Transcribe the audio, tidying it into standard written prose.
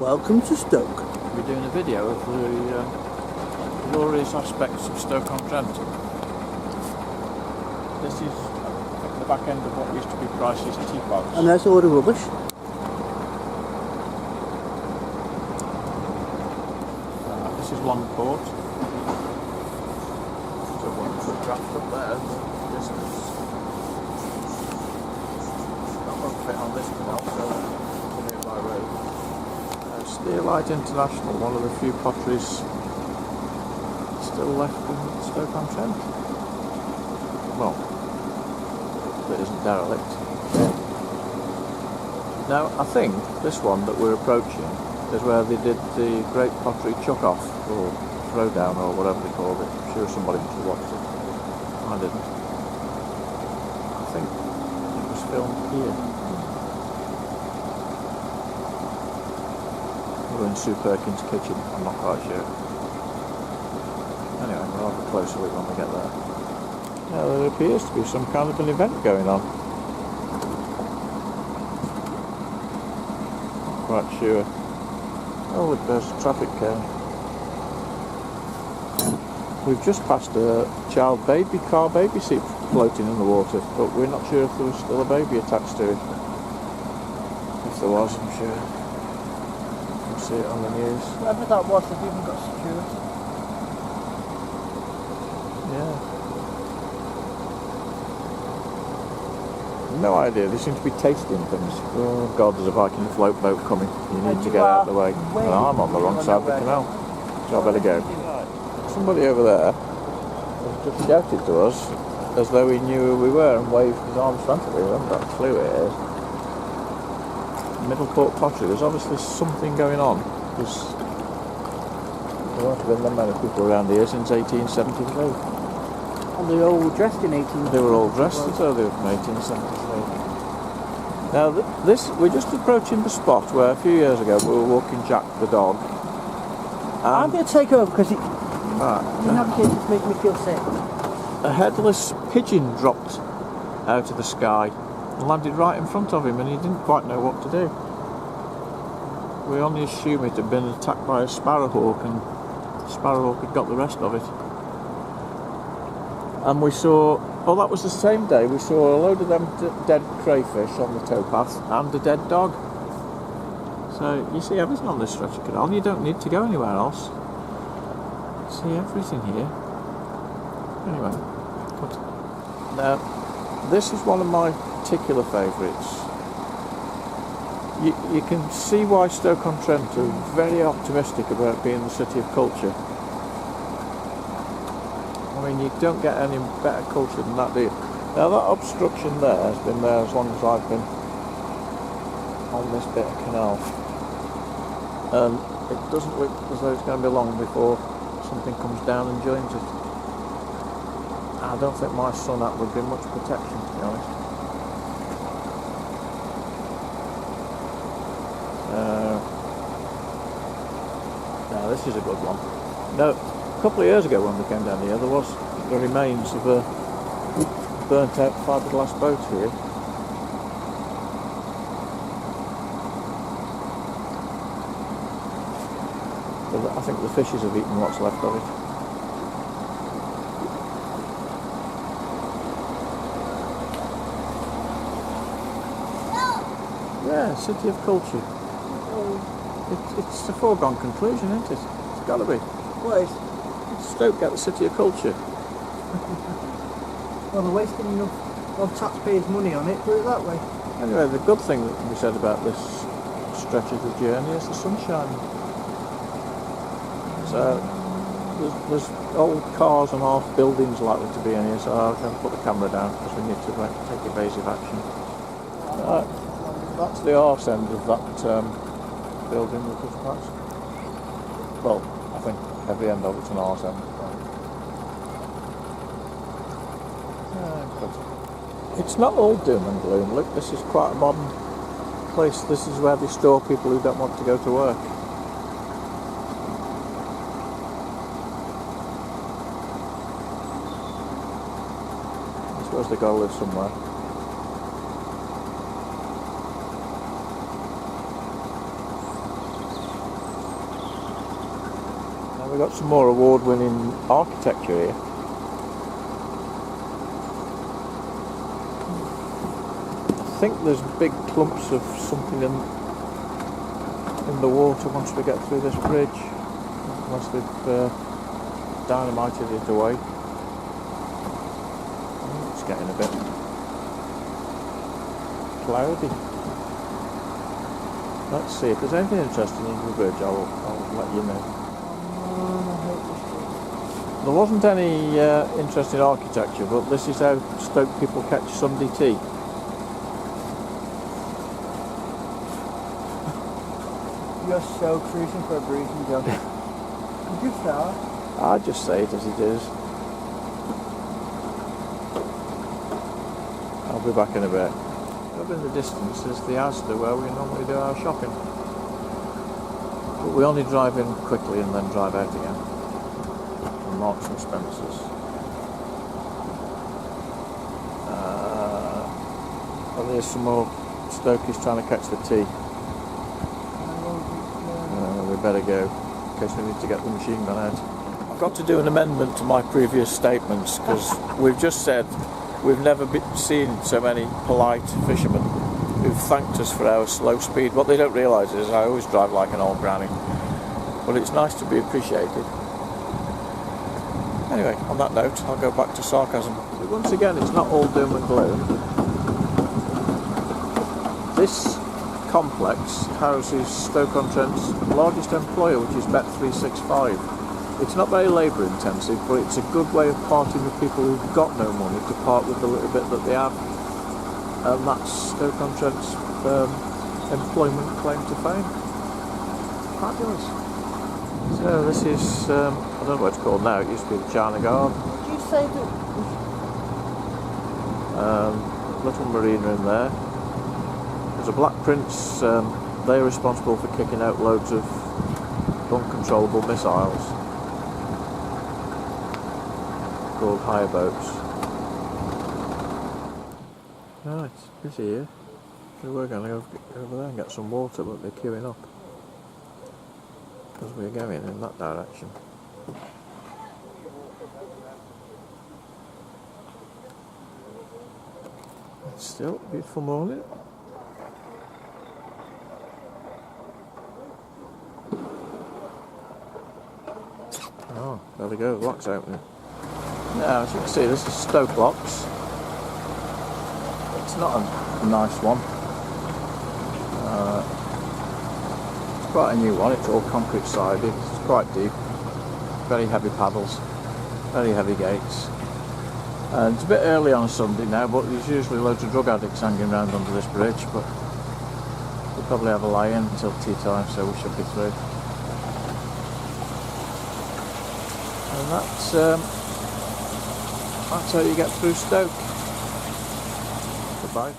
Welcome to Stoke. We're doing a video of the glorious aspects of Stoke-on-Trent. This is the back end of what used to be Price's teapots. And there's all the rubbish. This is Longport. So one foot draft up there. This is that won't fit on this canal, so we'll do it by road. Steelite International, one of the few potteries still left in Stoke-on-Trent. Well, that isn't derelict. Now, I think this one that we're approaching is where they did the Great Pottery Chuck-Off, or Throwdown, or whatever they called it. I'm sure somebody must have watched it. I didn't. I think it was filmed here. We're in Sue Perkins' kitchen, I'm not quite sure. Anyway, we'll have a closer look when we get there. Now, there appears to be some kind of an event going on. Not quite sure. Oh, look, there's a traffic cone. We've just passed a car baby seat floating in the water, but we're not sure if there was still a baby attached to it. If there was, I'm sure. See it on the news. Whatever that was, they've even got security. Yeah. No idea, they seem to be tasting things. Oh God, there's a Viking float boat coming. You need to get out of the way. And I'm on the wrong side of the canal, so I better go. Somebody over there has just shouted to us as though he knew who we were and waved his arms frantically. We haven't got a clue who it is. Middleport Pottery, there's obviously something going on, because there haven't been that many people around here since 1873. And they all were dressed in 1873. They were all dressed as though they were from 1873. Now we're just approaching the spot where a few years ago we were walking Jack the dog. I'm going to take over because the navigators make me feel sick. A headless pigeon dropped out of the sky and landed right in front of him, and he didn't quite know what to do. We only assume it had been attacked by a sparrowhawk, and the sparrowhawk had got the rest of it. And we saw, that was the same day, we saw a load of them dead crayfish on the towpath and a dead dog. So you see everything on this stretch of canal, you don't need to go anywhere else. See everything here. Anyway, now this is one of my particular favourites. You can see why Stoke-on-Trent are very optimistic about being the city of culture. I mean, you don't get any better culture than that, do you? Now that obstruction there has been there as long as I've been on this bit of canal. And it doesn't look as though it's going to be long before something comes down and joins it. I don't think my son hat would be much protection, to be honest. Now this is a good one. Now, a couple of years ago when we came down here, there was the remains of a burnt out fiberglass boat here. But I think the fishes have eaten what's left of it. Yeah, city of culture. It's a foregone conclusion, isn't it? It's got to be. What is? Stoke get the city of culture. Well, they're wasting enough of taxpayers' money on it, put it that way. Anyway, the good thing that can be said about this stretch of the journey is the sun shining. So there's old cars and half buildings likely to be in here, so I'm going to put the camera down because we need to take evasive action. That's the arse end of that building that was passed. Well, I think every end of it's an arse end. It's not all doom and gloom. Look, this is quite a modern place. This is where they store people who don't want to go to work. I suppose they've got to live somewhere. we've got some more award-winning architecture here. I think there's big clumps of something in the water once we get through this bridge, unless they've dynamited it away. It's getting a bit cloudy. Let's see if there's anything interesting under the bridge. I'll let you know. There wasn't any interesting architecture, but this is how Stoke people catch Sunday tea. You're so cruising for a breathing job. Did you start? I'll just say it as it is. I'll be back in a bit. Up in the distance is the Asda where we normally do our shopping. But we only drive in quickly and then drive out again. And Marks and Spencer's. And there's some more Stokies trying to catch the tea. We better go, in case we need to get the machine gun out. I've got to do an amendment to my previous statements, because we've just said we've never seen so many polite fishermen who've thanked us for our slow speed. What they don't realise is I always drive like an old granny, but it's nice to be appreciated. Anyway, on that note, I'll go back to sarcasm. But once again, it's not all doom and gloom. This complex houses Stoke-on-Trent's largest employer, which is Bet365. It's not very labour intensive, but it's a good way of parting with people who've got no money to part with the little bit that they have. And that's Stoke-on-Trent's employment claim to fame. Fabulous. So this is, I don't know what it's called now, it used to be the China Guard. Did you say that? Little marina in there. There's a Black Prince, they're responsible for kicking out loads of uncontrollable missiles called hire boats. Oh, it's busy here. We were going to go over there and get some water, but they're queuing up because we're going in that direction. It's still a beautiful morning. Oh, there we go, the lock's opening. Now, as you can see, this is Stoke Locks. It's not a nice one. It's quite a new one, it's all concrete sided, it's quite deep. Very heavy paddles, very heavy gates. And it's a bit early on a Sunday now, but there's usually loads of drug addicts hanging around under this bridge, but we'll probably have a lie-in until tea time, so we should be through. And that's how you get through Stoke. Goodbye.